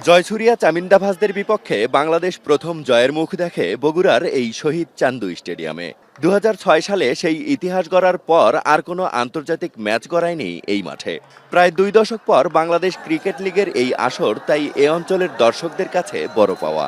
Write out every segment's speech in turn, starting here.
জয়সুরিয়া চামিন্দাভাসদের বিপক্ষে বাংলাদেশ প্রথম জয়ের মুখ দেখে বগুড়ার এই শহীদ চান্দু স্টেডিয়ামে। ২০০৬ সালে সেই ইতিহাস গড়ার পর আর কোনো আন্তর্জাতিক ম্যাচ গড়ায়নি এই মাঠে। প্রায় ২ দশক পর বাংলাদেশ ক্রিকেট লিগের এই আসর তাই এ অঞ্চলের দর্শকদের কাছে বড় পাওয়া।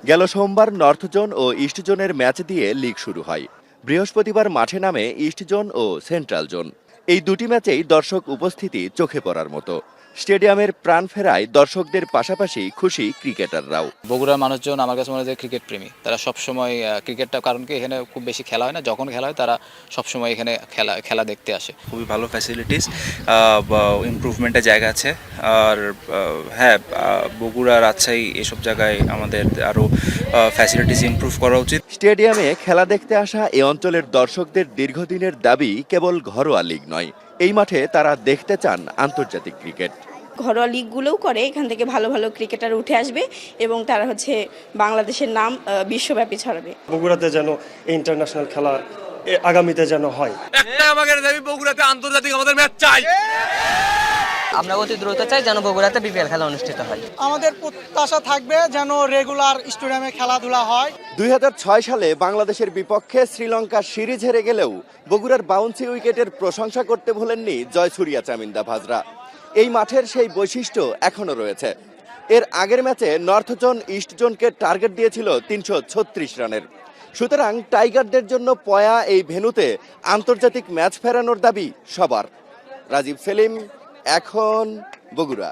গেল সোমবার নর্থ জোন ও ইস্ট জোনের ম্যাচ দিয়ে লিগ শুরু হয়। বৃহস্পতিবার মাঠে নামে ইস্ট জোন ও সেন্ট্রাল জোন। এই দুটি ম্যাচেই দর্শক উপস্থিতি চোখে পড়ার মতো। স্টেডিয়ামের প্রাণ ফেরায় দর্শকদের পাশাপাশি খুশি ক্রিকেটাররাও। বগুড়ার মানুষজন আমার কাছে মনে হয় যে ক্রিকেট প্রেমী, তারা সবসময় ক্রিকেটটা, কারণ কি এখানে খুব বেশি খেলা হয় না, যখন খেলা হয় তারা সবসময় এখানে খেলা দেখতে আসে। খুবই ভালো ফ্যাসিলিটিস, ইমপ্রুভমেন্টের জায়গা আছে। আর হ্যাঁ, বগুড়া, রাজশাহী এসব জায়গায় আমাদের আরও ফ্যাসিলিটিস ইমপ্রুভ করা উচিত। স্টেডিয়ামে খেলা দেখতে আসা এ অঞ্চলের দর্শকদের দীর্ঘদিনের দাবি কেবল ঘরোয়া লিগ নয়, এই মাঠে তারা দেখতে চান আন্তর্জাতিক ক্রিকেট। ঘরোয়া লিগগুলোও করে, এখান থেকে ভালো ভালো ক্রিকেটার উঠে আসবে এবং তারা বাংলাদেশের নাম বিশ্বব্যাপী ছড়াবে। বগুড়াতে যেন ইন্টারন্যাশনাল খেলা আগামীতে যেন হয়। একটা আমাদের দাবি, বগুড়াতে আন্তর্জাতিক আমাদের ম্যাচ চাই। আমরা অতি দ্রুত চাই যেন বগুড়াতে বিপিএল খেলা অনুষ্ঠিত হয়। আমাদের প্রত্যাশা থাকবে যেন রেগুলার স্টেডিয়ামে খেলাধুলা হয়। ২০০৬ সালে বাংলাদেশের বিপক্ষে শ্রীলঙ্কা সিরিজ হেরে গেলেও বগুড়ার বাউন্সি উইকেটের প্রশংসা করতে ভোলেননি জয়সুরিয়া চামিন্দাভাসরা। এই মাঠের সেই বৈশিষ্ট্য এখনো রয়েছে। এর আগের ম্যাচে নর্থ জোন ইস্ট জোনকে টার্গেট দিয়েছিল ৩৩৬ রানের। সুতরাং টাইগারদের জন্য পয়া এই ভেন্যুতে আন্তর্জাতিক ম্যাচ ফেরানোর দাবি সবার। রাজীব সেলিম, এখন, বগুড়া।